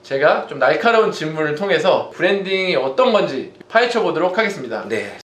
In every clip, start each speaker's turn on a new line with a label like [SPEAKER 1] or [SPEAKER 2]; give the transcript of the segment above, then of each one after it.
[SPEAKER 1] 제가 좀 날카로운 질문을 통해서 브랜딩이 어떤 건지 파헤쳐 보도록 하겠습니다.
[SPEAKER 2] 네.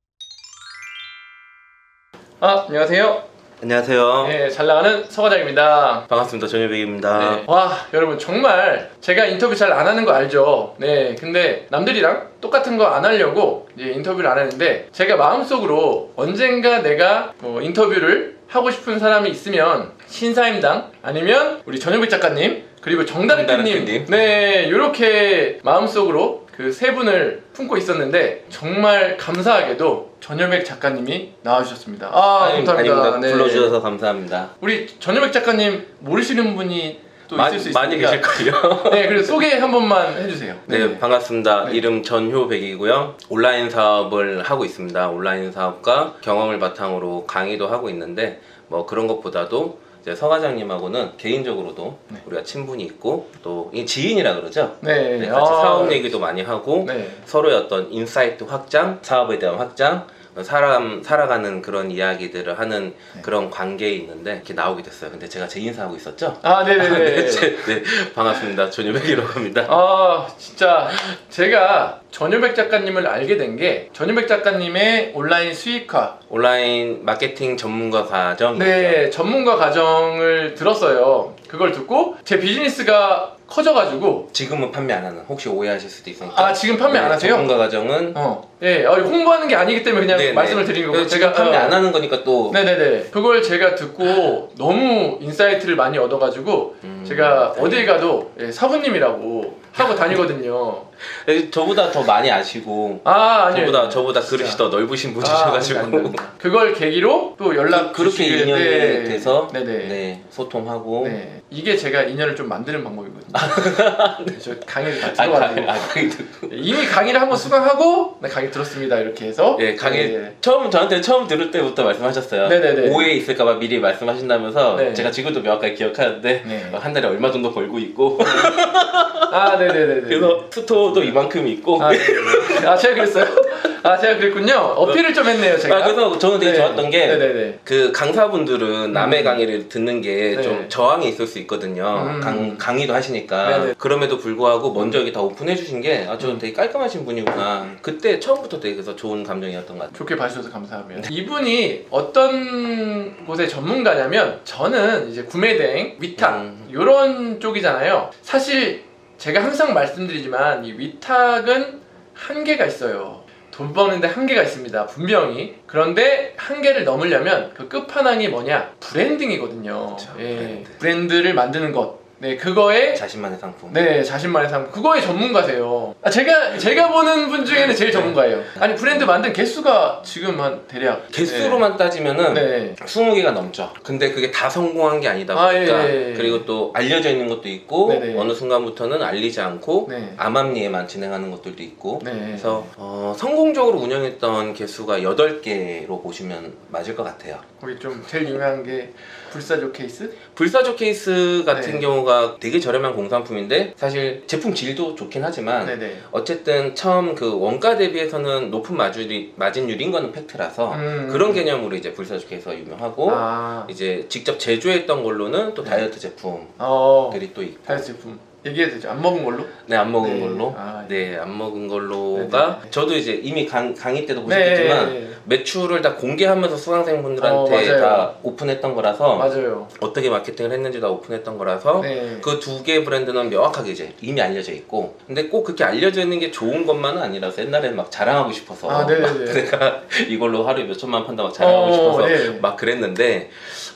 [SPEAKER 1] 안녕하세요.
[SPEAKER 2] 안녕하세요.
[SPEAKER 1] 네, 잘 나가는 서과장입니다.
[SPEAKER 2] 반갑습니다. 전효백입니다.
[SPEAKER 1] 네. 와, 여러분 정말 제가 인터뷰 잘 안 하는 거 알죠? 네, 근데 남들이랑 똑같은 거 안 하려고 이제 인터뷰를 안 하는데 제가 마음속으로 언젠가 내가 인터뷰를 하고 싶은 사람이 있으면 신사임당 아니면 우리 전효백 작가님 그리고 정다르크님 네, 이렇게 마음속으로 그 세 분을 품고 있었는데 정말 감사하게도 전효백 작가님이 나와주셨습니다. 감사합니다.
[SPEAKER 2] 아닙니다.
[SPEAKER 1] 네.
[SPEAKER 2] 불러주셔서 감사합니다.
[SPEAKER 1] 우리 전효백 작가님 모르시는 분이 또 있을 수 있으니까
[SPEAKER 2] 많이 계실걸요?
[SPEAKER 1] 네, 그래서 소개 한 번만 해주세요.
[SPEAKER 2] 네, 반갑습니다.
[SPEAKER 1] 네.
[SPEAKER 2] 이름 전효백이고요. 온라인 사업을 하고 있습니다. 온라인 사업과 경험을 바탕으로 강의도 하고 있는데 뭐 그런 것보다도 이제 서 과장님하고는 개인적으로도 우리가 친분이 있고 또 지인이라 그러죠.
[SPEAKER 1] 네,
[SPEAKER 2] 네, 같이 사업 얘기도 많이 하고
[SPEAKER 1] 네.
[SPEAKER 2] 서로의 어떤 인사이트 확장, 사업에 대한 확장, 살아가는 그런 이야기들을 하는 그런 관계에 있는데 이렇게 나오게 됐어요. 근데 제가 제 인사하고 있었죠?
[SPEAKER 1] 네네네.
[SPEAKER 2] 네, 반갑습니다. 전효백이라고 합니다.
[SPEAKER 1] 진짜 제가 전효백 작가님을 알게 된 게 전효백 작가님의 온라인 수익화
[SPEAKER 2] 온라인 마케팅 전문가 과정.
[SPEAKER 1] 네, 전문가 과정을 들었어요. 그걸 듣고 제 비즈니스가 커져가지고
[SPEAKER 2] 지금은 판매 안 하는, 혹시 오해하실 수도 있으니까.
[SPEAKER 1] 지금 판매 안 하세요?
[SPEAKER 2] 전문가 과정은
[SPEAKER 1] 네, 홍보하는 게 아니기 때문에 그냥
[SPEAKER 2] 네네.
[SPEAKER 1] 말씀을 드린 거고
[SPEAKER 2] 제가 판매 안 하는 거니까 또
[SPEAKER 1] 네네네. 그걸 제가 듣고 너무 인사이트를 많이 얻어가지고 제가
[SPEAKER 2] 네.
[SPEAKER 1] 어딜 가도 사부님이라고 하고 다니거든요.
[SPEAKER 2] 저보다 더 많이 아시고
[SPEAKER 1] 아니에요.
[SPEAKER 2] 저보다 그릇이 더 넓으신 분이셔가지고
[SPEAKER 1] 아닙니다. 그걸 계기로 또 연락
[SPEAKER 2] 그렇게
[SPEAKER 1] 주시길,
[SPEAKER 2] 인연이
[SPEAKER 1] 네.
[SPEAKER 2] 돼서
[SPEAKER 1] 네네.
[SPEAKER 2] 소통하고
[SPEAKER 1] 네. 이게 제가 인연을 좀 만드는 방법이거든요. 저 강의를 다 들어가지고
[SPEAKER 2] 강의 듣고
[SPEAKER 1] 이미 강의를 한번 수강하고 강의 들었습니다 이렇게 해서
[SPEAKER 2] 강의 저한테 처음 들을 때부터 말씀하셨어요.
[SPEAKER 1] 네네네.
[SPEAKER 2] 오해 있을까봐 미리 말씀하신다면서
[SPEAKER 1] 네.
[SPEAKER 2] 제가 지금도 명확하게 기억하는데
[SPEAKER 1] 네.
[SPEAKER 2] 한 달에 얼마 정도 벌고 있고
[SPEAKER 1] 네네네.
[SPEAKER 2] 그래서 스토어도 이만큼 있고
[SPEAKER 1] 제가 그랬어요? 제가 그랬군요. 어필을 좀 했네요 제가.
[SPEAKER 2] 그래서 저는 되게 좋았던 게
[SPEAKER 1] 네네네.
[SPEAKER 2] 그 강사분들은 남의 강의를 듣는 게 좀
[SPEAKER 1] 네.
[SPEAKER 2] 저항이 있을 수 있거든요. 강의도 하시니까.
[SPEAKER 1] 네네.
[SPEAKER 2] 그럼에도 불구하고 먼저 이렇게 다 오픈해 주신 게 저는 되게 깔끔하신 분이구나. 그때 처음부터 되게 그래서 좋은 감정이었던 것 같아요.
[SPEAKER 1] 좋게 봐주셔서 감사합니다. 이분이 어떤 곳의 전문가냐면 저는 이제 구매대행, 위탁 이런 쪽이잖아요. 사실 제가 항상 말씀드리지만 이 위탁은 한계가 있어요. 돈 버는데 한계가 있습니다. 분명히. 그런데 한계를 넘으려면 그 끝판왕이 뭐냐? 브랜딩이거든요.
[SPEAKER 2] 브랜드.
[SPEAKER 1] 브랜드를 만드는 것. 네, 그거에
[SPEAKER 2] 자신만의 상품.
[SPEAKER 1] 네, 자신만의 상품. 그거의 전문가세요. 제가 보는 분 중에는 제일 전문가예요. 아니, 브랜드 만든 개수가 지금 한 대략
[SPEAKER 2] 개수로만 따지면은
[SPEAKER 1] 네.
[SPEAKER 2] 20개가 넘죠. 근데 그게 다 성공한 게 아니다 보니까
[SPEAKER 1] 예.
[SPEAKER 2] 그리고 또 알려져 있는 것도 있고
[SPEAKER 1] 네네.
[SPEAKER 2] 어느 순간부터는 알리지 않고
[SPEAKER 1] 네.
[SPEAKER 2] 암암리에만 진행하는 것들도 있고
[SPEAKER 1] 네.
[SPEAKER 2] 그래서 성공적으로 운영했던 개수가 8개로 보시면 맞을 것 같아요.
[SPEAKER 1] 거기 좀 제일 유명한 게 불사조 케이스?
[SPEAKER 2] 불사조 케이스 같은
[SPEAKER 1] 네.
[SPEAKER 2] 경우가 되게 저렴한 공산품인데 사실 제품 질도 좋긴 하지만
[SPEAKER 1] 네네.
[SPEAKER 2] 어쨌든 처음 그 원가 대비해서는 높은 마진율인 거는 팩트라서 그런 개념으로 이제 불사조 케이스가 유명하고 이제 직접 제조했던 걸로는 또 다이어트 제품들이 또 있고
[SPEAKER 1] 다이어트 제품 얘기해도 되죠? 안 먹은 걸로?
[SPEAKER 2] 네, 안 먹은
[SPEAKER 1] 네.
[SPEAKER 2] 걸로.
[SPEAKER 1] 예.
[SPEAKER 2] 네, 안 먹은 걸로가
[SPEAKER 1] 네네.
[SPEAKER 2] 저도 이제 이미 강의 때도 보셨겠지만
[SPEAKER 1] 네.
[SPEAKER 2] 매출을 다 공개하면서 수강생분들한테
[SPEAKER 1] 맞아요.
[SPEAKER 2] 다 오픈했던 거라서
[SPEAKER 1] 맞아요.
[SPEAKER 2] 어떻게 마케팅을 했는지 다 오픈했던 거라서
[SPEAKER 1] 네.
[SPEAKER 2] 그 두 개의 브랜드는 명확하게 이제 이미 알려져 있고 근데 꼭 그렇게 알려져 있는 게 좋은 것만은 아니라서 옛날에는 막 자랑하고 싶어서 막 내가 이걸로 하루에 몇 천만 판다 막 자랑하고 싶어서
[SPEAKER 1] 네.
[SPEAKER 2] 막 그랬는데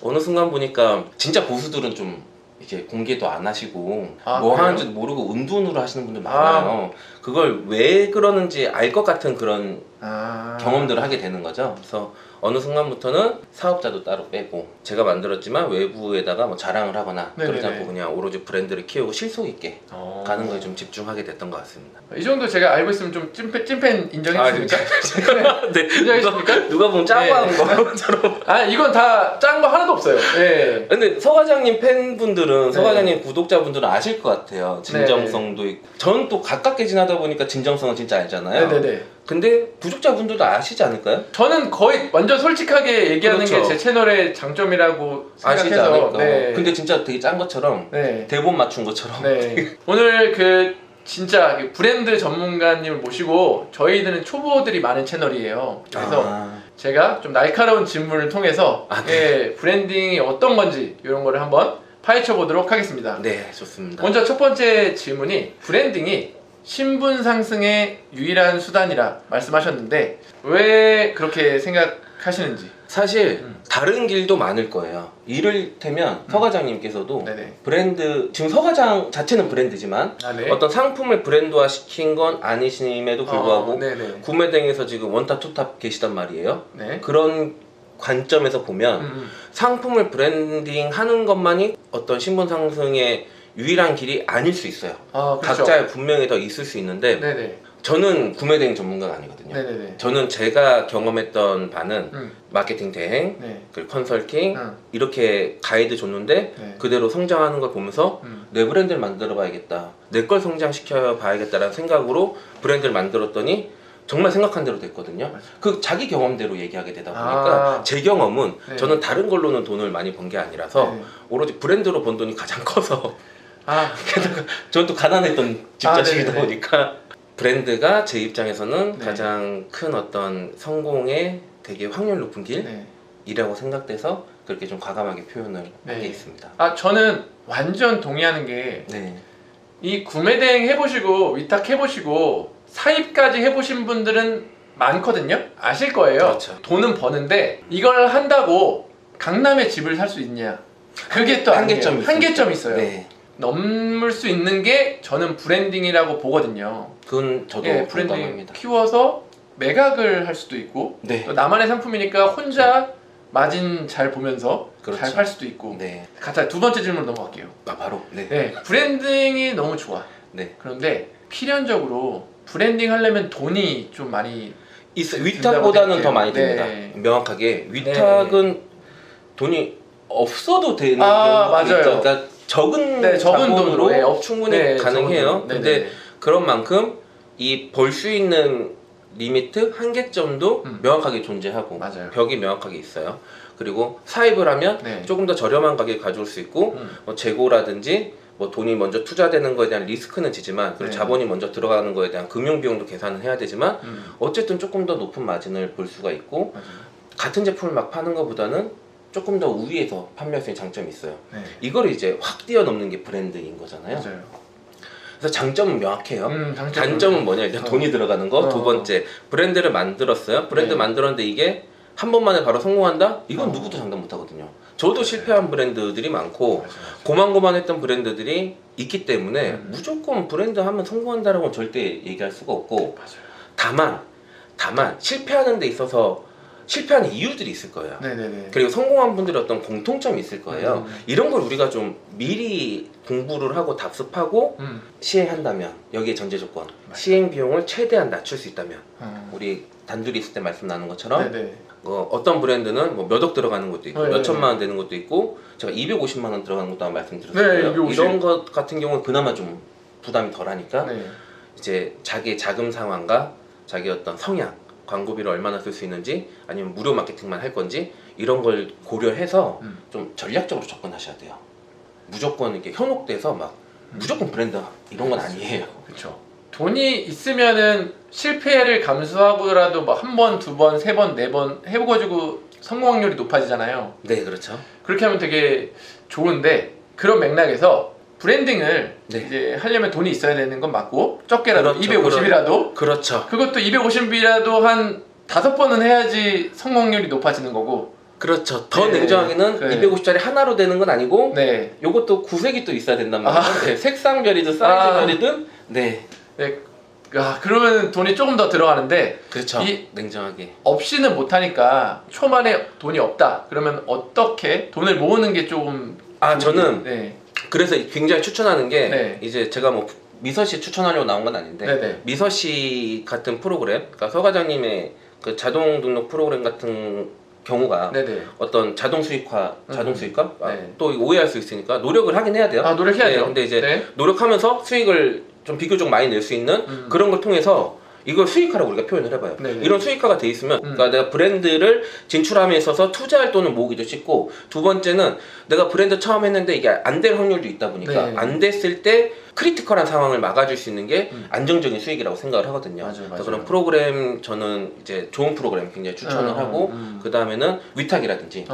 [SPEAKER 2] 어느 순간 보니까 진짜 고수들은 좀 이게 공개도 안 하시고 뭐
[SPEAKER 1] 그래요?
[SPEAKER 2] 하는지도 모르고 은둔으로 하시는 분들 많아요. 그걸 왜 그러는지 알 것 같은 그런 경험들을 하게 되는 거죠. 그래서 어느 순간부터는 사업자도 따로 빼고 제가 만들었지만 외부에다가 뭐 자랑을 하거나 그러지 않고 그냥 오로지 브랜드를 키우고 실속 있게 가는 거에 좀 집중하게 됐던 것 같습니다.
[SPEAKER 1] 이 정도 제가 알고 있으면 좀 찐팬 인정해주십니까?
[SPEAKER 2] 네,
[SPEAKER 1] 인정해주십니까?
[SPEAKER 2] 누가 보면 짜고 하는 것처럼.
[SPEAKER 1] 이건 다 짠 거 하나도 없어요. 네.
[SPEAKER 2] 근데 서 과장님 팬분들은 서 과장님 구독자분들은 아실 것 같아요. 진정성도 있고. 저는 또 가깝게 지나다 보니까 진정성은 진짜 알잖아요.
[SPEAKER 1] 네네네.
[SPEAKER 2] 근데 구독자분들도 아시지 않을까요?
[SPEAKER 1] 저는 거의 완전 솔직하게 얘기하는
[SPEAKER 2] 그렇죠.
[SPEAKER 1] 게 제 채널의 장점이라고
[SPEAKER 2] 아시지
[SPEAKER 1] 생각해서
[SPEAKER 2] 않을까? 근데 진짜 되게 짠 것처럼 대본 맞춘 것처럼
[SPEAKER 1] 네. 오늘 그 진짜 브랜드 전문가님을 모시고 저희들은 초보들이 많은 채널이에요. 그래서 제가 좀 날카로운 질문을 통해서 예, 브랜딩이 어떤 건지 이런 거를 한번 파헤쳐 보도록 하겠습니다.
[SPEAKER 2] 네, 좋습니다.
[SPEAKER 1] 먼저 첫 번째 질문이 브랜딩이 신분 상승의 유일한 수단이라 말씀하셨는데 왜 그렇게 생각하시는지.
[SPEAKER 2] 사실 다른 길도 많을 거예요. 이를테면 서 과장님께서도
[SPEAKER 1] 네네.
[SPEAKER 2] 브랜드, 지금 서 과장 자체는 브랜드지만
[SPEAKER 1] 네.
[SPEAKER 2] 어떤 상품을 브랜드화 시킨 건 아니심에도 불구하고
[SPEAKER 1] 네네.
[SPEAKER 2] 구매등에서 지금 원탑 투탑 계시단 말이에요.
[SPEAKER 1] 네.
[SPEAKER 2] 그런 관점에서 보면 상품을 브랜딩 하는 것만이 어떤 신분 상승의 유일한 길이 아닐 수 있어요.
[SPEAKER 1] 그렇죠.
[SPEAKER 2] 각자의 분명히 더 있을 수 있는데
[SPEAKER 1] 네네.
[SPEAKER 2] 저는 구매 대행 전문가가 아니거든요.
[SPEAKER 1] 네네네.
[SPEAKER 2] 저는 제가 경험했던 바는
[SPEAKER 1] 음.
[SPEAKER 2] 마케팅 대행,
[SPEAKER 1] 네.
[SPEAKER 2] 그리고 컨설팅
[SPEAKER 1] 음.
[SPEAKER 2] 이렇게 가이드 줬는데
[SPEAKER 1] 네.
[SPEAKER 2] 그대로 성장하는 걸 보면서 내 브랜드를 만들어 봐야겠다, 내 걸 성장시켜 봐야겠다라는 생각으로 브랜드를 만들었더니 정말 생각한 대로 됐거든요.
[SPEAKER 1] 맞아요.
[SPEAKER 2] 그 자기 경험대로 얘기하게 되다 보니까 제 경험은
[SPEAKER 1] 네.
[SPEAKER 2] 저는 다른 걸로는 돈을 많이 번 게 아니라서
[SPEAKER 1] 네.
[SPEAKER 2] 오로지 브랜드로 번 돈이 가장 커서
[SPEAKER 1] 게다가
[SPEAKER 2] 저는 또 가난했던 집자식이다
[SPEAKER 1] 네네네.
[SPEAKER 2] 보니까 브랜드가 제 입장에서는
[SPEAKER 1] 네.
[SPEAKER 2] 가장 큰 어떤 성공의 되게 확률 높은 길이라고
[SPEAKER 1] 네.
[SPEAKER 2] 생각돼서 그렇게 좀 과감하게 표현을
[SPEAKER 1] 네.
[SPEAKER 2] 하게 있습니다.
[SPEAKER 1] 저는 완전 동의하는 게
[SPEAKER 2] 네.
[SPEAKER 1] 이 구매 대행 해보시고 위탁 해보시고 사입까지 해보신 분들은 많거든요. 아실 거예요.
[SPEAKER 2] 그렇죠.
[SPEAKER 1] 돈은 버는데 이걸 한다고 강남에 집을 살 수 있냐? 그게 또
[SPEAKER 2] 한계점이 있습니다.
[SPEAKER 1] 한계점이 있어요.
[SPEAKER 2] 네.
[SPEAKER 1] 넘을 수 있는 게 저는 브랜딩이라고 보거든요.
[SPEAKER 2] 그건 저도
[SPEAKER 1] 예, 브랜딩
[SPEAKER 2] 공감합니다.
[SPEAKER 1] 키워서 매각을 할 수도 있고
[SPEAKER 2] 네.
[SPEAKER 1] 또 나만의 상품이니까 혼자 마진 잘 보면서
[SPEAKER 2] 그렇죠.
[SPEAKER 1] 잘 팔 수도 있고.
[SPEAKER 2] 네.
[SPEAKER 1] 가자 두 번째 질문 넘어갈게요.
[SPEAKER 2] 바로. 네.
[SPEAKER 1] 네, 브랜딩이 너무 좋아.
[SPEAKER 2] 네.
[SPEAKER 1] 그런데 필연적으로 브랜딩 하려면 돈이 좀 많이
[SPEAKER 2] 위탁보다는 더 많이 됩니다.
[SPEAKER 1] 네.
[SPEAKER 2] 명확하게 위탁은 돈이 없어도 되는
[SPEAKER 1] 맞아요.
[SPEAKER 2] 경우도 있죠. 그러니까 적은
[SPEAKER 1] 돈으로
[SPEAKER 2] 충분히 가능해요.
[SPEAKER 1] 적은 돈.
[SPEAKER 2] 근데
[SPEAKER 1] 네네.
[SPEAKER 2] 그런 만큼 이 벌 수 있는 리미트 한계점도 명확하게 존재하고
[SPEAKER 1] 맞아요.
[SPEAKER 2] 벽이 명확하게 있어요. 그리고 사입을 하면
[SPEAKER 1] 네.
[SPEAKER 2] 조금 더 저렴한 가격에 가져올 수 있고 뭐 재고라든지 뭐 돈이 먼저 투자되는 거에 대한 리스크는 지지만 그리고
[SPEAKER 1] 네.
[SPEAKER 2] 자본이 먼저 들어가는 거에 대한 금융 비용도 계산을 해야 되지만 어쨌든 조금 더 높은 마진을 볼 수가 있고
[SPEAKER 1] 맞아요.
[SPEAKER 2] 같은 제품을 막 파는 것보다는 조금 더 우위에서 판매할 수 있는 장점이 있어요.
[SPEAKER 1] 네.
[SPEAKER 2] 이걸 이제 확 뛰어넘는 게 브랜드인 거잖아요.
[SPEAKER 1] 맞아요.
[SPEAKER 2] 그래서 장점은 명확해요.
[SPEAKER 1] 장점은
[SPEAKER 2] 단점은 뭐냐? 일단 돈이 들어가는 거. 두 번째, 브랜드를 만들었어요. 브랜드
[SPEAKER 1] 네.
[SPEAKER 2] 만들었는데 이게 한 번만에 바로 성공한다? 이건 누구도 장담 못 하거든요. 저도 실패한 브랜드들이 많고
[SPEAKER 1] 맞아요.
[SPEAKER 2] 고만고만했던 브랜드들이 있기 때문에 무조건 브랜드 하면 성공한다라고는 절대 얘기할 수가 없고
[SPEAKER 1] 맞아요.
[SPEAKER 2] 다만 실패하는 데 있어서 실패하는 이유들이 있을 거예요.
[SPEAKER 1] 네네네.
[SPEAKER 2] 그리고 성공한 분들이 어떤 공통점이 있을 거예요. 이런 걸 우리가 좀 미리 공부를 하고 답습하고 시행한다면 여기에 전제 조건 시행 비용을 최대한 낮출 수 있다면 우리 단둘이 있을 때 말씀 나눈 것처럼
[SPEAKER 1] 네네.
[SPEAKER 2] 어떤 브랜드는 뭐 몇 억 들어가는 것도 있고
[SPEAKER 1] 네,
[SPEAKER 2] 몇
[SPEAKER 1] 네,
[SPEAKER 2] 천만 원 되는 것도 있고 제가 250만 원 들어가는 것도 한번
[SPEAKER 1] 네,
[SPEAKER 2] 말씀드렸어요.
[SPEAKER 1] 250.
[SPEAKER 2] 이런 것 같은 경우는 그나마 좀 부담이 덜하니까
[SPEAKER 1] 네.
[SPEAKER 2] 이제 자기의 자금 상황과 자기 어떤 성향, 광고비를 얼마나 쓸 수 있는지 아니면 무료 마케팅만 할 건지 이런 걸 고려해서 좀 전략적으로 접근하셔야 돼요. 무조건 이렇게 현혹돼서 막 무조건 브랜드 이런 건 아니에요.
[SPEAKER 1] 그렇죠. 돈이 있으면은 실패를 감수하고라도 뭐 한 번, 두 번, 세 번, 네 번 해보가지고 성공 확률이 높아지잖아요.
[SPEAKER 2] 네, 그렇죠.
[SPEAKER 1] 그렇게 하면 되게 좋은데 그런 맥락에서 브랜딩을
[SPEAKER 2] 네.
[SPEAKER 1] 이제 하려면 돈이 있어야 되는 건 맞고 적게라도
[SPEAKER 2] 그렇죠.
[SPEAKER 1] 250이라도
[SPEAKER 2] 그렇죠.
[SPEAKER 1] 그것도 250이라도 한 5번은 해야지 성공률이 높아지는 거고.
[SPEAKER 2] 그렇죠. 더
[SPEAKER 1] 네.
[SPEAKER 2] 냉정하게는
[SPEAKER 1] 네.
[SPEAKER 2] 250짜리 하나로 되는 건 아니고
[SPEAKER 1] 네.
[SPEAKER 2] 요것도 구색이 또 있어야 된단 말이에요. 네, 색상별이든 사이즈별이든 네.
[SPEAKER 1] 네. 그러면 돈이 조금 더 들어가는데
[SPEAKER 2] 그렇죠.
[SPEAKER 1] 이-
[SPEAKER 2] 냉정하게.
[SPEAKER 1] 없이는 못하니까 초반에 돈이 없다. 그러면 어떻게 돈을 모으는 게 조금
[SPEAKER 2] 저는
[SPEAKER 1] 네.
[SPEAKER 2] 그래서 굉장히 추천하는 게
[SPEAKER 1] 네.
[SPEAKER 2] 이제 제가 뭐 미서 씨 추천하려고 나온 건 아닌데
[SPEAKER 1] 네네.
[SPEAKER 2] 미서 씨 같은 프로그램, 그러니까 서 과장님의 그 자동 등록 프로그램 같은 경우가
[SPEAKER 1] 네네.
[SPEAKER 2] 어떤 자동 수익화,
[SPEAKER 1] 네.
[SPEAKER 2] 또 오해할 수 있으니까 노력을 하긴 해야 돼요.
[SPEAKER 1] 노력해야죠.
[SPEAKER 2] 네, 근데 이제
[SPEAKER 1] 네.
[SPEAKER 2] 노력하면서 수익을 좀 비교적 많이 낼 수 있는 그런 걸 통해서 이걸 수익화라고 우리가 표현을 해봐요.
[SPEAKER 1] 네네.
[SPEAKER 2] 이런 수익화가 돼 있으면 그러니까 내가 브랜드를 진출함에 있어서 투자할 돈을 모으기도 쉽고 두 번째는 내가 브랜드 처음 했는데 이게 안 될 확률도 있다 보니까
[SPEAKER 1] 네.
[SPEAKER 2] 안 됐을 때 크리티컬한 상황을 막아줄 수 있는 게 안정적인 수익이라고 생각을 하거든요.
[SPEAKER 1] 맞아요,
[SPEAKER 2] 그래서 그런 프로그램 저는 이제 좋은 프로그램 굉장히 추천을 하고 그 다음에는 위탁이라든지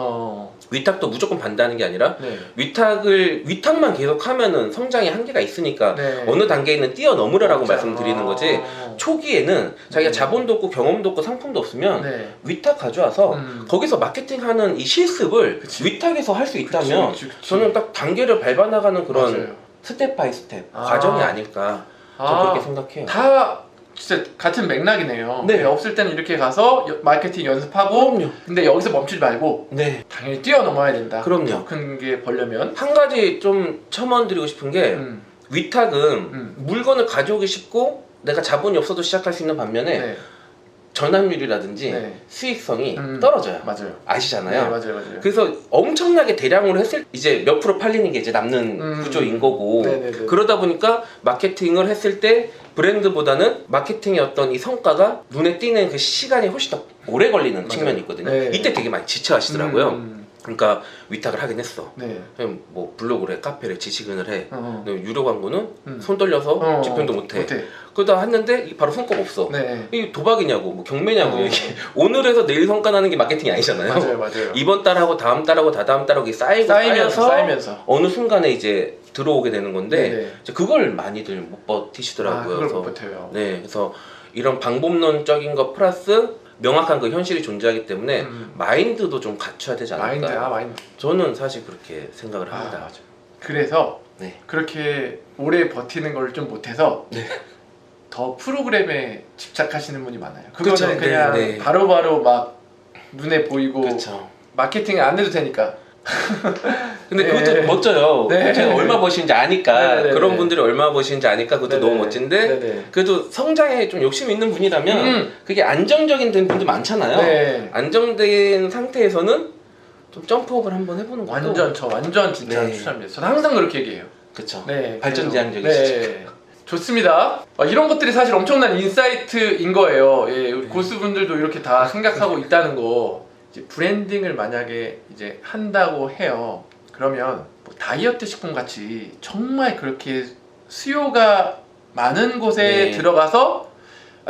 [SPEAKER 2] 위탁도 무조건 반대하는 게 아니라
[SPEAKER 1] 네.
[SPEAKER 2] 위탁만 계속 하면은 성장의 한계가 있으니까
[SPEAKER 1] 네.
[SPEAKER 2] 어느 단계에는 뛰어넘으라라고
[SPEAKER 1] 그렇죠.
[SPEAKER 2] 말씀드리는 거지. 초기에는 자기가 자본도 없고 경험도 없고 상품도 없으면
[SPEAKER 1] 네.
[SPEAKER 2] 위탁 가져와서 거기서 마케팅하는 이 실습을
[SPEAKER 1] 그치.
[SPEAKER 2] 위탁에서 할 수 있다면
[SPEAKER 1] 그치.
[SPEAKER 2] 저는 딱 단계를 밟아나가는 그런
[SPEAKER 1] 맞아요.
[SPEAKER 2] 스텝 바이 스텝 과정이 아닐까 저 그렇게 생각해요.
[SPEAKER 1] 다 진짜 같은 맥락이네요.
[SPEAKER 2] 네.
[SPEAKER 1] 네, 없을 때는 이렇게 가서 마케팅 연습하고
[SPEAKER 2] 그럼요.
[SPEAKER 1] 근데 여기서 멈추지 말고
[SPEAKER 2] 네,
[SPEAKER 1] 당연히 뛰어넘어야 된다.
[SPEAKER 2] 그럼요.
[SPEAKER 1] 더 큰 게 벌려면
[SPEAKER 2] 한 가지 좀 첨언드리고 싶은 게 위탁은 물건을 가져오기 쉽고 내가 자본이 없어도 시작할 수 있는 반면에
[SPEAKER 1] 네.
[SPEAKER 2] 전환율이라든지
[SPEAKER 1] 네.
[SPEAKER 2] 수익성이 떨어져요.
[SPEAKER 1] 맞아요.
[SPEAKER 2] 아시잖아요.
[SPEAKER 1] 네, 맞아요.
[SPEAKER 2] 그래서 엄청나게 대량으로 했을 이제 몇 프로 팔리는 게 이제 남는 구조인 거고
[SPEAKER 1] 네네네.
[SPEAKER 2] 그러다 보니까 마케팅을 했을 때 브랜드보다는 마케팅의 어떤 이 성과가 눈에 띄는 그 시간이 훨씬 더 오래 걸리는
[SPEAKER 1] 맞아요.
[SPEAKER 2] 측면이 있거든요.
[SPEAKER 1] 네.
[SPEAKER 2] 이때 되게 많이 지쳐하시더라고요. 그러니까 위탁을 하긴 했어.
[SPEAKER 1] 네.
[SPEAKER 2] 그냥 뭐 블로그를 해, 카페를 해, 지식인을 해.
[SPEAKER 1] 어.
[SPEAKER 2] 근데 유료 광고는 손 떨려서 집행도 못해. 그러다 했는데 바로 성과가 없어.
[SPEAKER 1] 네.
[SPEAKER 2] 이 도박이냐고, 뭐 경매냐고 이게 오늘 해서 내일 성과 나는 게 마케팅이 아니잖아요.
[SPEAKER 1] 맞아요.
[SPEAKER 2] 이번 달하고 다음 달하고 다다음 달하고 이게 쌓이면서 어느 순간에 이제 들어오게 되는 건데
[SPEAKER 1] 네네.
[SPEAKER 2] 이제 그걸 많이들 못 버티시더라고요.
[SPEAKER 1] 그걸 못
[SPEAKER 2] 그래서
[SPEAKER 1] 버텨요.
[SPEAKER 2] 네, 그래서 이런 방법론적인 거 플러스 명확한 그 현실이 존재하기 때문에 마인드도 좀 갖춰야 되지 않을까.
[SPEAKER 1] 마인드.
[SPEAKER 2] 저는 사실 그렇게 생각을 합니다.
[SPEAKER 1] 맞아요. 그래서
[SPEAKER 2] 네.
[SPEAKER 1] 그렇게 오래 버티는 걸 좀 못해서
[SPEAKER 2] 네.
[SPEAKER 1] 더 프로그램에 집착하시는 분이 많아요. 그거는
[SPEAKER 2] 그쵸,
[SPEAKER 1] 그냥
[SPEAKER 2] 네.
[SPEAKER 1] 바로바로 막 눈에 보이고
[SPEAKER 2] 그렇죠.
[SPEAKER 1] 마케팅 안 해도 되니까.
[SPEAKER 2] 근데
[SPEAKER 1] 네.
[SPEAKER 2] 그것도 멋져요.
[SPEAKER 1] 네.
[SPEAKER 2] 제가 얼마 버시는지 아니까
[SPEAKER 1] 네네네.
[SPEAKER 2] 그런 분들이 얼마 버시는지 아니까 그것도
[SPEAKER 1] 네네.
[SPEAKER 2] 너무 멋진데
[SPEAKER 1] 네네.
[SPEAKER 2] 그래도 성장에 좀 욕심 있는 분이라면 그게 안정적인 된 분들 많잖아요.
[SPEAKER 1] 네.
[SPEAKER 2] 안정된 상태에서는 좀 점프업을 한번 해보는 것도
[SPEAKER 1] 완전 진짜
[SPEAKER 2] 네.
[SPEAKER 1] 추천합니다. 저는 항상 그렇게 얘기해요.
[SPEAKER 2] 그쵸.
[SPEAKER 1] 네,
[SPEAKER 2] 발전지향적이시죠.
[SPEAKER 1] 네. 좋습니다. 이런 것들이 사실 엄청난 인사이트인 거예요. 예, 우리 고수분들도 이렇게 다 생각하고 있다는 거. 이제 브랜딩을 만약에 이제 한다고 해요. 그러면 뭐 다이어트 식품 같이 정말 그렇게 수요가 많은 곳에
[SPEAKER 2] 네.
[SPEAKER 1] 들어가서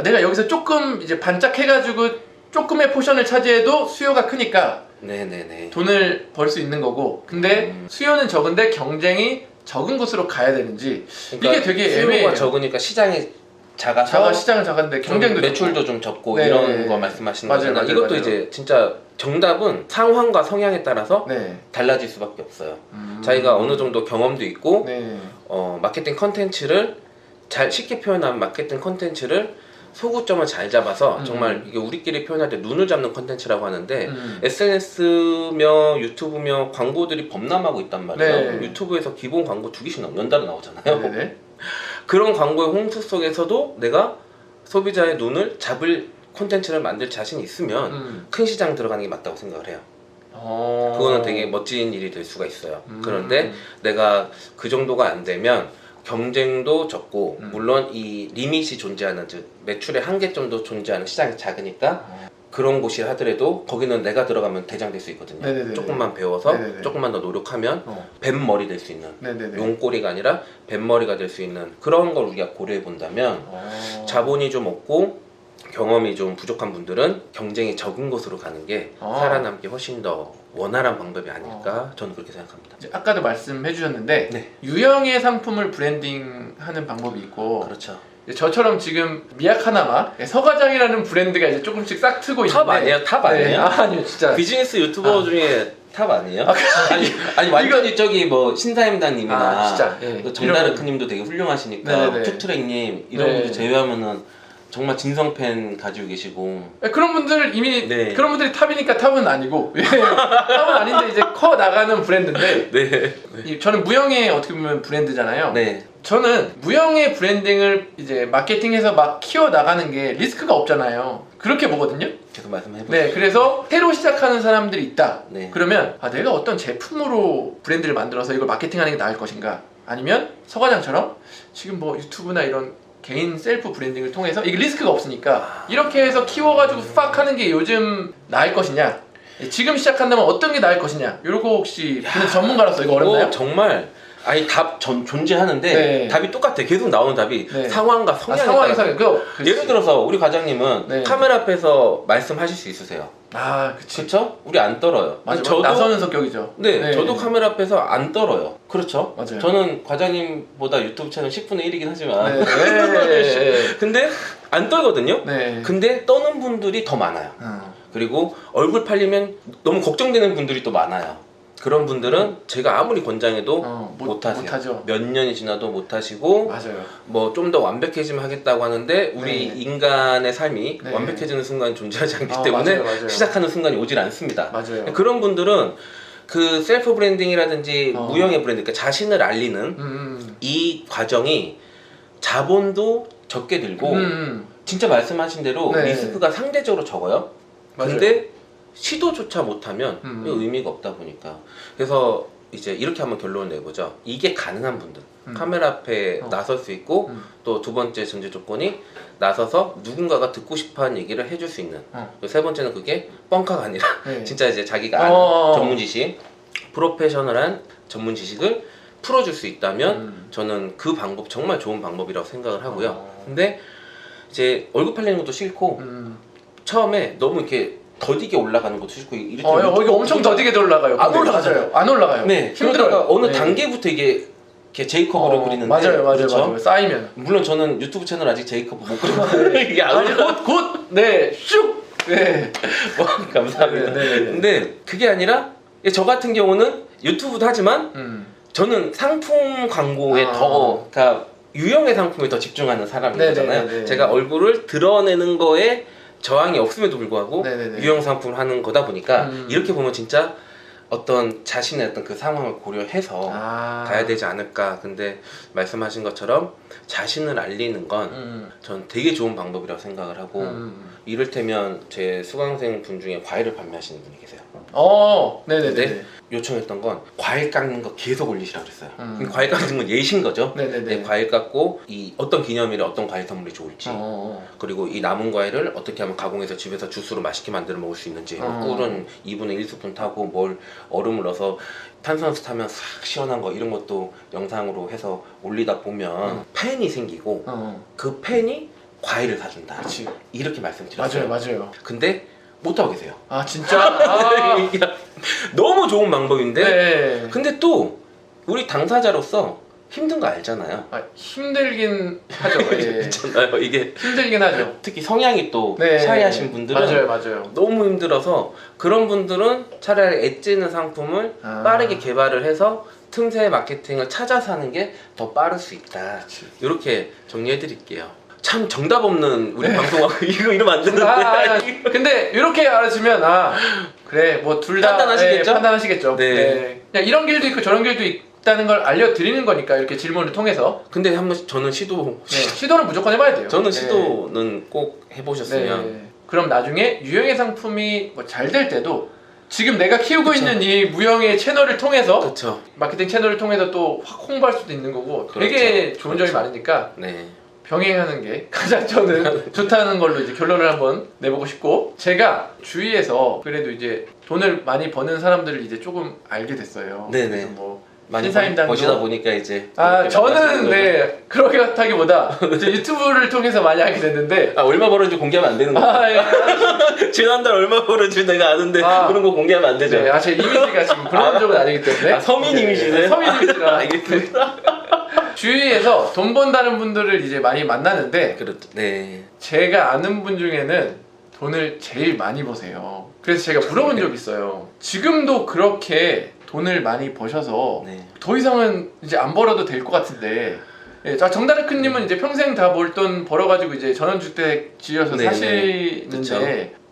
[SPEAKER 1] 내가 여기서 조금 이제 반짝해가지고 조금의 포션을 차지해도 수요가 크니까
[SPEAKER 2] 네네네.
[SPEAKER 1] 돈을 벌 수 있는 거고, 근데 수요는 적은데 경쟁이 적은 곳으로 가야 되는지 이게 되게
[SPEAKER 2] 수요가
[SPEAKER 1] 애매해요.
[SPEAKER 2] 적으니까 시장이 작아서
[SPEAKER 1] 시장은 작은데 경쟁도
[SPEAKER 2] 매출도
[SPEAKER 1] 적고.
[SPEAKER 2] 좀 적고
[SPEAKER 1] 네.
[SPEAKER 2] 이런 거 말씀하시는
[SPEAKER 1] 맞아요,
[SPEAKER 2] 거잖아요.
[SPEAKER 1] 맞아요,
[SPEAKER 2] 이것도
[SPEAKER 1] 맞아요.
[SPEAKER 2] 이제 진짜 정답은 상황과 성향에 따라서
[SPEAKER 1] 네.
[SPEAKER 2] 달라질 수밖에 없어요. 자기가 어느 정도 경험도 있고
[SPEAKER 1] 네.
[SPEAKER 2] 마케팅 컨텐츠를 잘 쉽게 표현한 마케팅 컨텐츠를 소구점을 잘 잡아서 정말 이게 우리끼리 표현할 때 눈을 잡는 컨텐츠라고 하는데 SNS며 유튜브며 광고들이 범람하고 있단 말이에요.
[SPEAKER 1] 네.
[SPEAKER 2] 유튜브에서 기본 광고 2개씩 연달아 나오잖아요.
[SPEAKER 1] 네네.
[SPEAKER 2] 그런 광고의 홍수 속에서도 내가 소비자의 눈을 잡을 콘텐츠를 만들 자신이 있으면 큰 시장 들어가는 게 맞다고 생각을 해요. 그거는 되게 멋진 일이 될 수가 있어요. 그런데 내가 그 정도가 안 되면 경쟁도 적고 물론 이 리밋이 존재하는 즉 매출의 한계점도 존재하는 시장이 작으니까 그런 곳이 하더라도 거기는 내가 들어가면 대장 될 수 있거든요.
[SPEAKER 1] 네네네.
[SPEAKER 2] 조금만 배워서
[SPEAKER 1] 네네네.
[SPEAKER 2] 조금만 더 노력하면 뱀머리 될 수 있는
[SPEAKER 1] 네네네.
[SPEAKER 2] 용꼬리가 아니라 뱀머리가 될 수 있는 그런 걸 우리가 고려해 본다면 자본이 좀 없고 경험이 좀 부족한 분들은 경쟁이 적은 곳으로 가는 게 살아남기 훨씬 더 원활한 방법이 아닐까 저는 그렇게 생각합니다.
[SPEAKER 1] 이제 아까도 말씀해 주셨는데
[SPEAKER 2] 네.
[SPEAKER 1] 유형의 상품을 브랜딩하는 방법이 있고
[SPEAKER 2] 그렇죠.
[SPEAKER 1] 이제 저처럼 지금 미약하나마 서과장이라는 브랜드가 이제 조금씩 싹 트고 있는데
[SPEAKER 2] 탑 아니에요? 탑 아니에요?
[SPEAKER 1] 네. 아니요 진짜
[SPEAKER 2] 비즈니스 유튜버 중에 탑 아니에요? 아니 완전히 저기 뭐 신사임당님이나
[SPEAKER 1] 진짜 예.
[SPEAKER 2] 그 정다르크님도 되게 훌륭하시니까
[SPEAKER 1] 네네네.
[SPEAKER 2] 툭트랙님 이런
[SPEAKER 1] 네.
[SPEAKER 2] 분들 제외하면은 정말 진성 팬 가지고 계시고
[SPEAKER 1] 그런 분들 이미
[SPEAKER 2] 네.
[SPEAKER 1] 그런 분들이 탑이니까 탑은 아니고 탑은 아닌데 이제 커 나가는 브랜드인데
[SPEAKER 2] 네.
[SPEAKER 1] 저는 무형의 어떻게 보면 브랜드잖아요.
[SPEAKER 2] 네.
[SPEAKER 1] 저는 무형의 브랜딩을 이제 마케팅해서 막 키워 나가는 게 리스크가 없잖아요. 그렇게 보거든요.
[SPEAKER 2] 계속 말씀해보세요.
[SPEAKER 1] 네, 그래서 새로 시작하는 사람들이 있다.
[SPEAKER 2] 네.
[SPEAKER 1] 그러면 내가 어떤 제품으로 브랜드를 만들어서 이걸 마케팅하는 게 나을 것인가? 아니면 서과장처럼 지금 뭐 유튜브나 이런 개인 셀프 브랜딩을 통해서 이게 리스크가 없으니까 이렇게 해서 키워가지고 팍 하는 게 요즘 나을 것이냐? 지금 시작한다면 어떤 게 나을 것이냐? 이거 혹시 전문가로서 이거 어렵나요?
[SPEAKER 2] 정말 아니 답 존재하는데
[SPEAKER 1] 네.
[SPEAKER 2] 답이 똑같아. 계속 나오는 답이
[SPEAKER 1] 네.
[SPEAKER 2] 상황과 성향에
[SPEAKER 1] 상황이
[SPEAKER 2] 따라.
[SPEAKER 1] 그렇지.
[SPEAKER 2] 예를 들어서 우리 과장님은
[SPEAKER 1] 네.
[SPEAKER 2] 카메라 앞에서 말씀하실 수 있으세요.
[SPEAKER 1] 그치.
[SPEAKER 2] 그렇죠? 우리 안 떨어요.
[SPEAKER 1] 맞아.
[SPEAKER 2] 저도
[SPEAKER 1] 나서는 성격이죠.
[SPEAKER 2] 네, 저도 카메라 앞에서 안 떨어요. 그렇죠?
[SPEAKER 1] 맞아요.
[SPEAKER 2] 저는 과장님보다 유튜브 채널 10분의 1이긴 하지만
[SPEAKER 1] 네.
[SPEAKER 2] 근데 안 떨거든요.
[SPEAKER 1] 네.
[SPEAKER 2] 근데 떠는 분들이 더 많아요. 그리고 얼굴 팔리면 너무 걱정되는 분들이 또 많아요. 그런 분들은 제가 아무리 권장해도 못하세요.
[SPEAKER 1] 못하죠.
[SPEAKER 2] 몇 년이 지나도 못하시고
[SPEAKER 1] 맞아요.
[SPEAKER 2] 뭐 좀 더 완벽해지면 하겠다고 하는데 우리
[SPEAKER 1] 네.
[SPEAKER 2] 인간의 삶이
[SPEAKER 1] 네.
[SPEAKER 2] 완벽해지는 순간이 존재하지 않기 때문에
[SPEAKER 1] 맞아요.
[SPEAKER 2] 시작하는 순간이 오질 않습니다.
[SPEAKER 1] 맞아요.
[SPEAKER 2] 그런 분들은 그 셀프 브랜딩이라든지 무형의 브랜드, 그러니까 자신을 알리는 이 과정이 자본도 적게 들고 진짜 말씀하신 대로
[SPEAKER 1] 네.
[SPEAKER 2] 리스크가 상대적으로 적어요.
[SPEAKER 1] 맞아요.
[SPEAKER 2] 근데 시도조차 못하면 의미가 없다 보니까. 그래서 이제 이렇게 한번 결론을 내보죠. 이게 가능한 분들, 카메라 앞에 나설 수 있고 또 두 번째 전제 조건이 나서서 누군가가 듣고 싶어하는 얘기를 해줄 수 있는. 세 번째는 그게 뻥카가 아니라
[SPEAKER 1] 네.
[SPEAKER 2] 진짜 이제 자기가 아는 전문 지식, 프로페셔널한 전문 지식을 풀어줄 수 있다면 저는 그 방법 정말 좋은 방법이라고 생각을 하고요. 근데 이제 얼굴 팔리는 것도 싫고 처음에 너무 이렇게 더디게 올라가는 것도 싫고 이렇게
[SPEAKER 1] 여기 엄청 더디게 올라가요.
[SPEAKER 2] 안 올라가요.
[SPEAKER 1] 안 올라가요.
[SPEAKER 2] 네, 힘들어요. 어느 단계부터 이게 이렇게 제이컵으로 그리는데
[SPEAKER 1] 맞아요.
[SPEAKER 2] 그렇죠?
[SPEAKER 1] 쌓이면.
[SPEAKER 2] 물론 저는 유튜브 채널 아직 제이컵 못 그리고 이게 안 올라.
[SPEAKER 1] 곧 슉. 네.
[SPEAKER 2] 감사합니다.
[SPEAKER 1] 네.
[SPEAKER 2] 근데 그게 아니라 저 같은 경우는 유튜브도 하지만 저는 상품 광고에 더 그러니까 유형의 상품에 더 집중하는 사람이잖아요.
[SPEAKER 1] 네네네네.
[SPEAKER 2] 제가 얼굴을 드러내는 거에 저항이 없음에도 불구하고
[SPEAKER 1] 네네네.
[SPEAKER 2] 유형 상품을 하는 거다 보니까 이렇게 보면 진짜 어떤 자신의 어떤 그 상황을 고려해서 가야 되지 않을까. 근데 말씀하신 것처럼 자신을 알리는 건 전 되게 좋은 방법이라고 생각을 하고 이를테면 제 수강생 분 중에 과일을 판매하시는 분이 계세요.
[SPEAKER 1] 네네네.
[SPEAKER 2] 근데 요청했던 건 과일 깎는 거 계속 올리시라고 그랬어요. 근데 과일 깎는 건 예신 거죠.
[SPEAKER 1] 네네네.
[SPEAKER 2] 네, 과일 깎고 이 어떤 기념일에 어떤 과일 선물이 좋을지 그리고 이 남은 과일을 어떻게 하면 가공해서 집에서 주스로 맛있게 만들어 먹을 수 있는지 꿀은 2분의 1스푼 타고 뭘 얼음을 넣어서 탄산수 타면 싹 시원한 거 이런 것도 영상으로 해서 올리다 보면 팬이 생기고 그 팬이 과일을 사준다.
[SPEAKER 1] 그렇지.
[SPEAKER 2] 이렇게 말씀드렸어요.
[SPEAKER 1] 맞아요.
[SPEAKER 2] 근데 못하고 계세요.
[SPEAKER 1] 진짜?
[SPEAKER 2] 너무 좋은 방법인데
[SPEAKER 1] 네.
[SPEAKER 2] 근데 또 우리 당사자로서 힘든 거 알잖아요.
[SPEAKER 1] 힘들긴 하죠. 예.
[SPEAKER 2] 있잖아요. 이게
[SPEAKER 1] 힘들긴 하죠.
[SPEAKER 2] 특히 성향이 또
[SPEAKER 1] 네.
[SPEAKER 2] 샤이하신 분들은
[SPEAKER 1] 맞아요.
[SPEAKER 2] 너무 힘들어서 그런 분들은 차라리 엣지는 상품을 빠르게 개발을 해서 틈새 마케팅을 찾아서 하는 게 더 빠를 수 있다. 이렇게 정리해 드릴게요. 참 정답 없는 우리 방송하고 이거 이러면 안 되는데.
[SPEAKER 1] 근데 이렇게 알아주면 그래 뭐 둘 다
[SPEAKER 2] 판단하시겠죠?
[SPEAKER 1] 판단하시겠죠.
[SPEAKER 2] 네.
[SPEAKER 1] 그냥 이런 길도 있고 저런 길도 있다는 걸 알려드리는 거니까 이렇게 질문을 통해서.
[SPEAKER 2] 근데 한번 저는
[SPEAKER 1] 시도는 무조건 해봐야 돼요.
[SPEAKER 2] 저는 시도는 꼭 해보셨으면.
[SPEAKER 1] 그럼 나중에 유형의 상품이 잘 될 때도 지금 내가 키우고 있는 이 무형의 채널을 통해서
[SPEAKER 2] 그렇죠.
[SPEAKER 1] 마케팅 채널을 통해서 또 확 홍보할 수도 있는 거고 되게 좋은 점이 많으니까
[SPEAKER 2] 네.
[SPEAKER 1] 병행하는 게 가장 저는 좋다는 걸로 이제 결론을 한번 내보고 싶고 제가 주위에서 그래도 이제 돈을 많이 버는 사람들을 이제 조금 알게 됐어요.
[SPEAKER 2] 네네.
[SPEAKER 1] 그래서 뭐
[SPEAKER 2] 많이
[SPEAKER 1] 신사임당도
[SPEAKER 2] 보시다 보니까 이제
[SPEAKER 1] 저는 그렇게 같다기보다 이제 유튜브를 통해서 많이 알게 됐는데
[SPEAKER 2] 얼마 벌었는지 공개하면 안 되는 거예요. 지난달 얼마 벌었는지 내가 아는데 그런 거 공개하면 안 되죠.
[SPEAKER 1] 네, 제 이미지가 지금 그런 쪽은 아니기 때문에
[SPEAKER 2] 서민 이미지네.
[SPEAKER 1] 서민 이미지라
[SPEAKER 2] 알겠습니다.
[SPEAKER 1] 주위에서 돈 번다는 분들을 이제 많이 만나는데
[SPEAKER 2] 그렇죠. 네.
[SPEAKER 1] 제가 아는 분 중에는 돈을 제일 많이 버세요. 그래서 제가 물어본 적이 있어요. 지금도 그렇게 돈을 많이 버셔서 더 이상은 이제 안 벌어도 될 것 같은데 정다르크님은 이제 평생 다 벌 돈 벌어가지고 이제 전원주택 지어서 사시는데
[SPEAKER 2] 그쵸.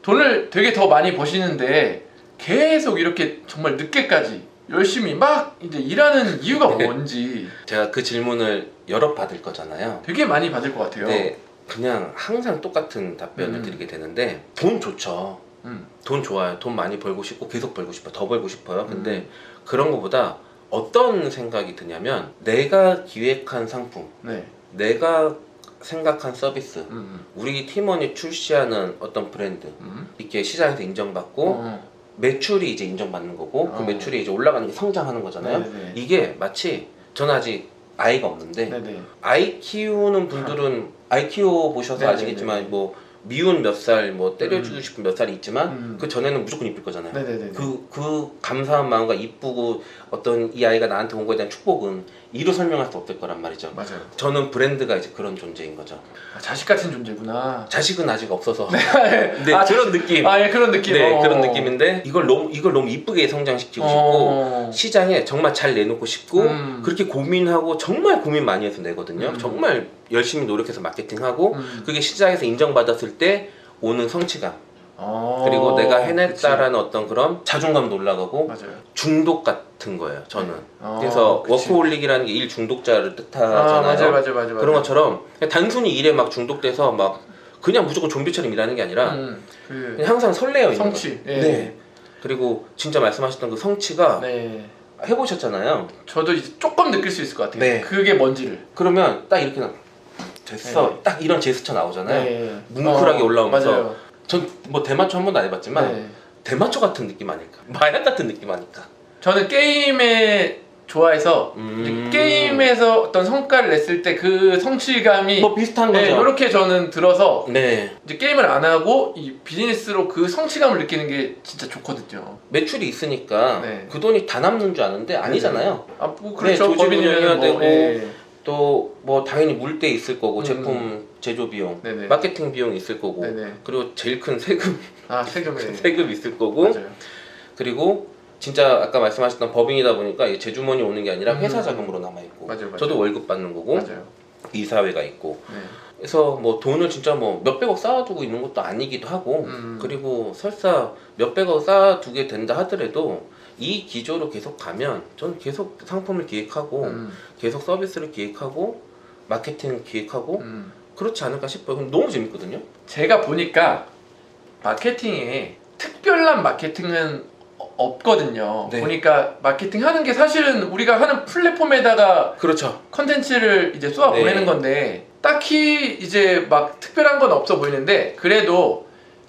[SPEAKER 1] 돈을 되게 더 많이 버시는데 계속 이렇게 정말 늦게까지 열심히 막 이제 일하는 이유가 뭔지
[SPEAKER 2] 제가 그 질문을 여러 받을 거잖아요.
[SPEAKER 1] 되게 많이 받을 것 같아요.
[SPEAKER 2] 네, 그냥 항상 똑같은 답변을 드리게 되는데 돈 좋죠. 돈 좋아요. 돈 많이 벌고 싶고 계속 벌고 싶어요. 더 벌고 싶어요. 근데 그런 거보다 어떤 생각이 드냐면 내가 기획한 상품, 내가 생각한 서비스, 우리 팀원이 출시하는 어떤 브랜드 이렇게 시장에서 인정받고 매출이 이제 인정받는 거고 그 매출이 이제 올라가는 게 성장하는 거잖아요. 이게 마치 저는 아직 아이가 없는데
[SPEAKER 1] 네네.
[SPEAKER 2] 아이 키우는 분들은 아이 키워 보셔서
[SPEAKER 1] 네네네.
[SPEAKER 2] 아시겠지만 뭐 미운 몇 살, 뭐 때려주고 싶은 몇 살이 있지만 그 전에는 무조건 이쁠 거잖아요.
[SPEAKER 1] 네네네.
[SPEAKER 2] 그 감사한 마음과 이쁘고 어떤 이 아이가 나한테 온 거에 대한 축복은 이루 설명할 수 없을 거란 말이죠.
[SPEAKER 1] 맞아요.
[SPEAKER 2] 저는 브랜드가 이제 그런 존재인 거죠.
[SPEAKER 1] 아, 자식 같은 존재구나.
[SPEAKER 2] 자식은 아직 없어서.
[SPEAKER 1] 네,
[SPEAKER 2] 네, 그런 느낌.
[SPEAKER 1] 아, 예, 그런 느낌.
[SPEAKER 2] 네, 그런 느낌인데 이걸 너무 이쁘게 성장시키고 싶고 시장에 정말 잘 내놓고 싶고 그렇게 고민하고 정말 고민 많이 해서 내거든요. 정말 열심히 노력해서 마케팅하고 그게 시장에서 인정받았을 때 오는 성취감 그리고 내가 해냈다라는 어떤 그런 자존감도 올라가고
[SPEAKER 1] 맞아요.
[SPEAKER 2] 중독 같은 거예요. 저는. 그래서 워크홀릭이라는 게 일 중독자를 뜻하잖아요.
[SPEAKER 1] 맞아요.
[SPEAKER 2] 그런 것처럼 단순히 일에 막 중독돼서 막 그냥 무조건 좀비처럼 일하는 게 아니라 그냥 항상 설레어 있는
[SPEAKER 1] 성취.
[SPEAKER 2] 거예요. 네. 그리고 진짜 말씀하셨던 그 성취가 해보셨잖아요.
[SPEAKER 1] 저도 이제 조금 느낄 수 있을 것 같아요.
[SPEAKER 2] 네.
[SPEAKER 1] 그게 뭔지를.
[SPEAKER 2] 그러면 딱 이렇게 됐어.
[SPEAKER 1] 네.
[SPEAKER 2] 딱 이런 제스처 나오잖아요.
[SPEAKER 1] 네.
[SPEAKER 2] 뭉클하게 올라오면서
[SPEAKER 1] 맞아요.
[SPEAKER 2] 전 뭐 대마초 한 번도 안 해봤지만 대마초 같은 느낌 아닐까? 마약 같은 느낌 아닐까?
[SPEAKER 1] 저는 게임에 좋아해서 이제 게임에서 어떤 성과를 냈을 때 그 성취감이
[SPEAKER 2] 뭐 비슷한 거죠.
[SPEAKER 1] 이렇게 저는 들어서
[SPEAKER 2] 네.
[SPEAKER 1] 이제 게임을 안 하고 이 비즈니스로 그 성취감을 느끼는 게 진짜 좋거든요.
[SPEAKER 2] 매출이 있으니까
[SPEAKER 1] 네.
[SPEAKER 2] 그 돈이 다 남는 줄 아는데 아니잖아요.
[SPEAKER 1] 아, 뭐 그렇죠.
[SPEAKER 2] 네, 조직을 해야 되고
[SPEAKER 1] 네.
[SPEAKER 2] 또 뭐 당연히 물때 있을 거고 제품 제조 비용,
[SPEAKER 1] 네네.
[SPEAKER 2] 마케팅 비용 있을 거고
[SPEAKER 1] 네네.
[SPEAKER 2] 그리고 제일 큰 세금
[SPEAKER 1] 세금에
[SPEAKER 2] 세금 있을 거고
[SPEAKER 1] 맞아요.
[SPEAKER 2] 그리고 진짜 아까 말씀하셨던 법인이다 보니까 이게 제 주머니 오는 게 아니라 회사 자금으로 남아 있고
[SPEAKER 1] 맞아요.
[SPEAKER 2] 저도 월급 받는 거고
[SPEAKER 1] 맞아요.
[SPEAKER 2] 이사회가 있고
[SPEAKER 1] 네.
[SPEAKER 2] 그래서 뭐 돈을 진짜 뭐 몇백억 쌓아두고 있는 것도 아니기도 하고 그리고 설사 몇백억 쌓아두게 된다 하더라도 이 기조로 계속 가면 저는 계속 상품을 기획하고 계속 서비스를 기획하고 마케팅 기획하고 그렇지 않을까 싶어요. 근데 너무 재밌거든요.
[SPEAKER 1] 제가 보니까 마케팅에 특별한 마케팅은 없거든요.
[SPEAKER 2] 네.
[SPEAKER 1] 보니까 마케팅 하는 게 사실은 우리가 하는 플랫폼에다가
[SPEAKER 2] 그렇죠.
[SPEAKER 1] 컨텐츠를 이제 쏘아
[SPEAKER 2] 네.
[SPEAKER 1] 보내는 건데 딱히 이제 막 특별한 건 없어 보이는데 그래도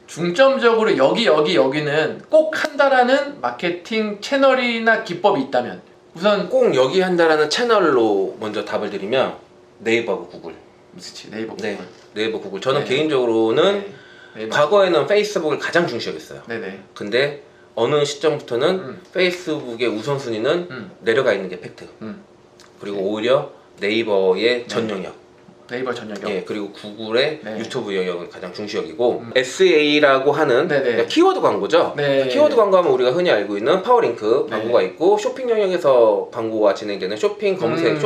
[SPEAKER 1] 중점적으로 여기는 꼭 한다라는 마케팅 채널이나 기법이 있다면 우선
[SPEAKER 2] 꼭 여기 한다라는 채널로 먼저 답을 드리면 네이버하고 구글.
[SPEAKER 1] 그렇지 네이버 구글.
[SPEAKER 2] 네, 네이버 구글. 저는
[SPEAKER 1] 네.
[SPEAKER 2] 개인적으로는
[SPEAKER 1] 네이버.
[SPEAKER 2] 과거에는 페이스북을 가장 중시했어요.
[SPEAKER 1] 네네.
[SPEAKER 2] 근데 어느 시점부터는 페이스북의 우선순위는 내려가 있는 게 팩트. 그리고 오히려 네이버의 전 영역.
[SPEAKER 1] 네이버 전 영역.
[SPEAKER 2] 예, 그리고 구글의
[SPEAKER 1] 네.
[SPEAKER 2] 유튜브 영역을 가장 중시 여기고 SA라고 하는 그러니까 키워드 광고죠.
[SPEAKER 1] 네.
[SPEAKER 2] 키워드 광고하면 우리가 흔히 알고 있는 파워링크 광고가 있고 쇼핑 영역에서 광고가 진행되는 쇼핑 검색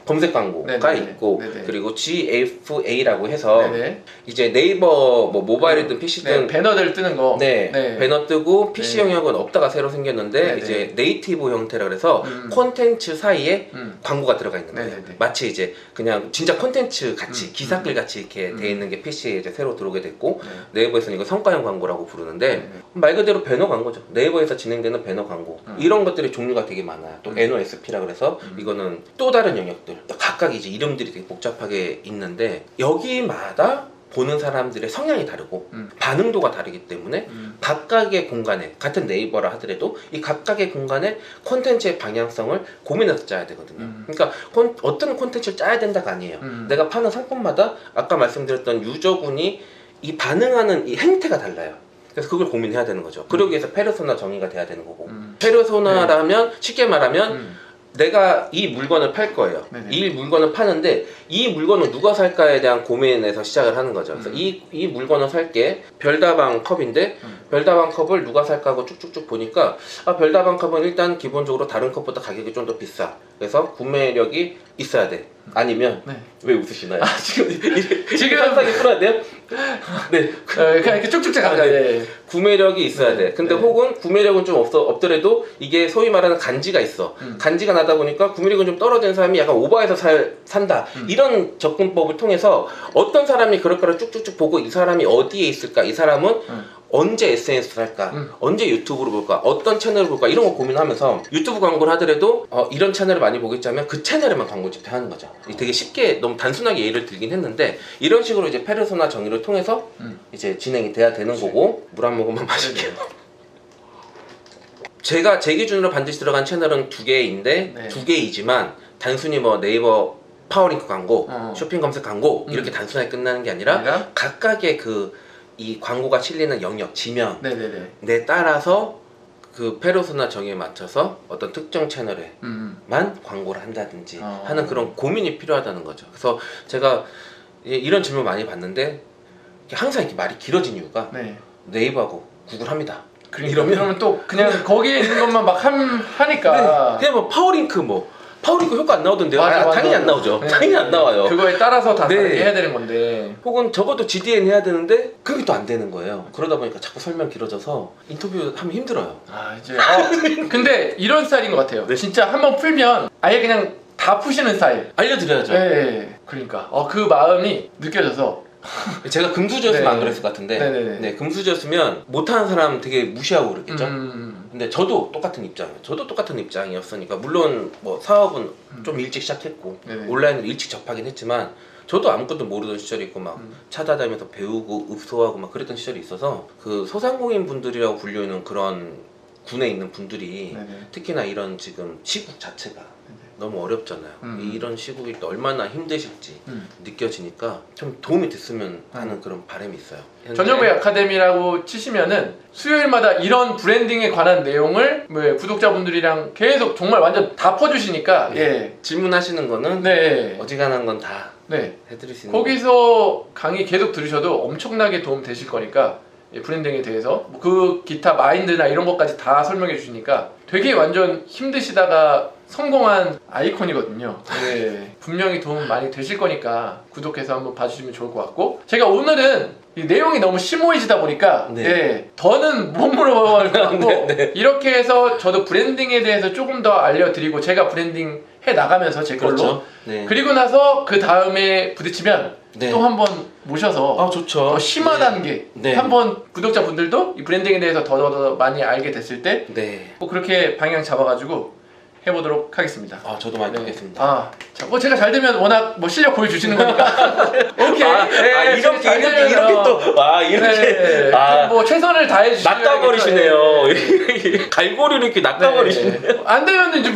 [SPEAKER 2] 검색 광고가
[SPEAKER 1] 네네.
[SPEAKER 2] 있고
[SPEAKER 1] 네네.
[SPEAKER 2] 그리고 GFA라고 해서
[SPEAKER 1] 네네.
[SPEAKER 2] 이제 네이버 뭐 모바일이든 PC든
[SPEAKER 1] 배너들 뜨는 거.
[SPEAKER 2] 네, 배너 뜨고 PC 영역은 없다가 새로 생겼는데
[SPEAKER 1] 네네.
[SPEAKER 2] 이제 네이티브 형태라 그래서 콘텐츠 사이에 광고가 들어가 있는 거예요.
[SPEAKER 1] 네네네.
[SPEAKER 2] 마치 이제 그냥 진짜 콘텐츠 같이 기사글 같이 이렇게 돼 있는 게 PC에 이제 새로 들어오게 됐고 네이버에서는 이거 성과형 광고라고 부르는데 말 그대로 배너 광고죠. 네이버에서 진행되는 배너 광고 이런 것들이 종류가 되게 많아요. 또 NOSP라 그래서 이거는 또 다른 영역들 각각 이제 이름들이 되게 복잡하게 있는데 여기마다 보는 사람들의 성향이 다르고 반응도가 다르기 때문에 각각의 공간에 같은 네이버라 하더라도 이 각각의 공간에 콘텐츠의 방향성을 고민해서 짜야 되거든요. 그러니까 어떤 콘텐츠를 짜야 된다가 아니에요. 내가 파는 상품마다 아까 말씀드렸던 유저군이 이 반응하는 이 행태가 달라요. 그래서 그걸 고민해야 되는 거죠. 그러기 위해서 페르소나 정의가 돼야 되는 거고 페르소나라면 쉽게 말하면 내가 이 물건을 팔 거예요.
[SPEAKER 1] 네네.
[SPEAKER 2] 이 물건을 파는데 이 물건을 누가 살까에 대한 고민에서 시작을 하는 거죠. 그래서 이 물건을 살게 별다방 컵인데 별다방 컵을 누가 살까 하고 쭉쭉쭉 보니까 별다방 컵은 일단 기본적으로 다른 컵보다 가격이 좀 더 비싸. 그래서 구매력이 있어야 돼. 아니면 왜 웃으시나요? 지금 상상이 풀어야 돼요? 네.
[SPEAKER 1] 그냥 이렇게 쭉쭉 가자.
[SPEAKER 2] 구매력이 있어야 돼. 근데 혹은 구매력은 좀 없더라도 이게 소위 말하는 간지가 있어. 간지가 나다 보니까 구매력은 좀 떨어지는 사람이 약간 오버해서 산다. 이런 접근법을 통해서 어떤 사람이 그럴까를 쭉쭉쭉 보고 이 사람이 어디에 있을까? 이 사람은 언제 SNS를 할까? 언제 유튜브를 볼까? 어떤 채널을 볼까? 이런 거 고민하면서 유튜브 광고를 하더라도 이런 채널을 많이 보겠지 하면 그 채널에만 광고 집행하는 거죠. 되게 쉽게 너무 단순하게 예를 들긴 했는데 이런 식으로 이제 페르소나 정의를 통해서 이제 진행이 돼야 되는 거고 물 한 모금만 마실게요. 제가 제 기준으로 반드시 들어간 채널은 두 개인데 두 개이지만 단순히 뭐 네이버 파워링크 광고,
[SPEAKER 1] 어.
[SPEAKER 2] 쇼핑 검색 광고 이렇게 단순하게 끝나는 게 아니라
[SPEAKER 1] 아니라?
[SPEAKER 2] 각각의 이 광고가 실리는 영역, 지면에
[SPEAKER 1] 네네네.
[SPEAKER 2] 따라서 그 페르소나 정의에 맞춰서 어떤 특정 채널에만
[SPEAKER 1] 음.
[SPEAKER 2] 광고를 한다든지
[SPEAKER 1] 어.
[SPEAKER 2] 하는 그런 고민이 필요하다는 거죠. 그래서 제가 이런 질문 많이 받는데 항상 이렇게 말이 길어진 이유가
[SPEAKER 1] 네.
[SPEAKER 2] 네이버하고 구글 합니다.
[SPEAKER 1] 이러면 또 그냥 거기에 있는 것만 막 하니까.
[SPEAKER 2] 그냥 뭐 파워링크 효과 안 나오던데요?
[SPEAKER 1] 맞아.
[SPEAKER 2] 당연히 안 나오죠.
[SPEAKER 1] 네.
[SPEAKER 2] 당연히 안 나와요.
[SPEAKER 1] 그거에 따라서 다
[SPEAKER 2] 네.
[SPEAKER 1] 다르게 해야 되는 건데.
[SPEAKER 2] 혹은 적어도 GDN 해야 되는데 그게 또 안 되는 거예요. 그러다 보니까 자꾸 설명 길어져서 인터뷰 하면 힘들어요.
[SPEAKER 1] 이제 근데 이런 스타일인 것 같아요.
[SPEAKER 2] 네.
[SPEAKER 1] 진짜 한번 풀면 아예 그냥 다 푸시는 스타일.
[SPEAKER 2] 알려드려야죠.
[SPEAKER 1] 네. 그러니까 그 마음이 느껴져서.
[SPEAKER 2] 제가 금수저였으면
[SPEAKER 1] 네.
[SPEAKER 2] 안 그랬을 것 같은데
[SPEAKER 1] 네네네.
[SPEAKER 2] 네, 금수저였으면 못하는 사람 되게 무시하고 그랬겠죠.
[SPEAKER 1] 음.
[SPEAKER 2] 근데 저도 똑같은 입장이에요. 저도 똑같은 입장이었으니까 물론 뭐 사업은 좀 일찍 시작했고
[SPEAKER 1] 네네.
[SPEAKER 2] 온라인으로 일찍 접하긴 했지만 저도 아무것도 모르던 시절이 있고 막 찾아다니면서 배우고 읍소하고 막 그랬던 시절이 있어서 그 소상공인 분들이라고 불리는 그런 군에 있는 분들이
[SPEAKER 1] 네네.
[SPEAKER 2] 특히나 이런 지금 시국 자체가 너무 어렵잖아요. 이런 시국이 또 얼마나 힘드실지 느껴지니까 좀 도움이 됐으면 하는 그런 바람이 있어요.
[SPEAKER 1] 전정배 아카데미라고 치시면은 수요일마다 이런 브랜딩에 관한 내용을 구독자분들이랑 계속 정말 완전 다 퍼주시니까 예.
[SPEAKER 2] 질문하시는 거는
[SPEAKER 1] 네.
[SPEAKER 2] 어지간한 건 다
[SPEAKER 1] 네.
[SPEAKER 2] 해드릴 수 있는
[SPEAKER 1] 거기서 강의 계속 들으셔도 엄청나게 도움 되실 거니까 브랜딩에 대해서 그 기타 마인드나 이런 것까지 다 설명해 주시니까 되게 완전 힘드시다가 성공한 아이콘이거든요. 네. 분명히 도움 많이 되실 거니까 구독해서 한번 봐주시면 좋을 것 같고 제가 오늘은 이 내용이 너무 심오해지다 보니까
[SPEAKER 2] 네.
[SPEAKER 1] 예, 더는 못 물어볼 것 같고
[SPEAKER 2] 네.
[SPEAKER 1] 이렇게 해서 저도 브랜딩에 대해서 조금 더 알려드리고 제가 브랜딩 해 나가면서 제 걸로
[SPEAKER 2] 그렇죠. 네.
[SPEAKER 1] 그리고 나서 그 다음에 부딪히면
[SPEAKER 2] 네.
[SPEAKER 1] 또 한 번 모셔서
[SPEAKER 2] 좋죠.
[SPEAKER 1] 더 심하다는 게
[SPEAKER 2] 네.
[SPEAKER 1] 한번 구독자분들도 이 브랜딩에 대해서 더 많이 알게 됐을 때
[SPEAKER 2] 네.
[SPEAKER 1] 꼭 그렇게 방향 잡아가지고 해보도록 하겠습니다.
[SPEAKER 2] 저도 많이
[SPEAKER 1] 네.
[SPEAKER 2] 듣겠습니다.
[SPEAKER 1] 제가 잘 되면 워낙 뭐 실력 보여주시는 거니까 오케이.
[SPEAKER 2] 이렇게 또 이렇게
[SPEAKER 1] 뭐 최선을 다해 주시면
[SPEAKER 2] 낚아버리시네요. 갈고리를 이렇게 낚아버리시네요.
[SPEAKER 1] 안 되면 이제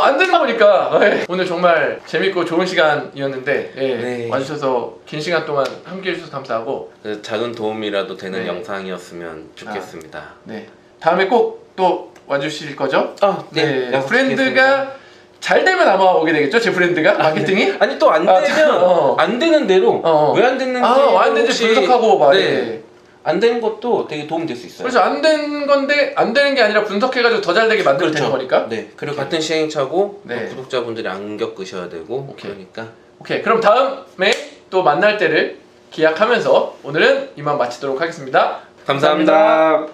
[SPEAKER 1] 안 되는 거니까 오늘 정말 재밌고 좋은 시간이었는데
[SPEAKER 2] 네.
[SPEAKER 1] 와주셔서 긴 시간 동안 함께 해주셔서 감사하고
[SPEAKER 2] 그래서 작은 도움이라도 되는
[SPEAKER 1] 네.
[SPEAKER 2] 영상이었으면 좋겠습니다.
[SPEAKER 1] 네 다음에 꼭 또 와주실 거죠?
[SPEAKER 2] 네.
[SPEAKER 1] 브랜드가 잘 되면 아마 오게 되겠죠? 제 브랜드가 마케팅이?
[SPEAKER 2] 아니 또 안 되면 안 되는 대로 왜 안 됐는지
[SPEAKER 1] 안 되는지 분석하고 말해.
[SPEAKER 2] 네. 안 되는 것도 되게 도움 될 수 있어요.
[SPEAKER 1] 그래서 안 된 건데 안 되는 게 아니라 분석해가지고 더 잘 되게 만들면 되는 거니까.
[SPEAKER 2] 네. 그리고 같은 시행착오
[SPEAKER 1] 네.
[SPEAKER 2] 구독자분들이 안 겪으셔야 되고 그러니까.
[SPEAKER 1] 오케이. 그럼 다음에 또 만날 때를 기약하면서 오늘은 이만 마치도록 하겠습니다.
[SPEAKER 2] 감사합니다.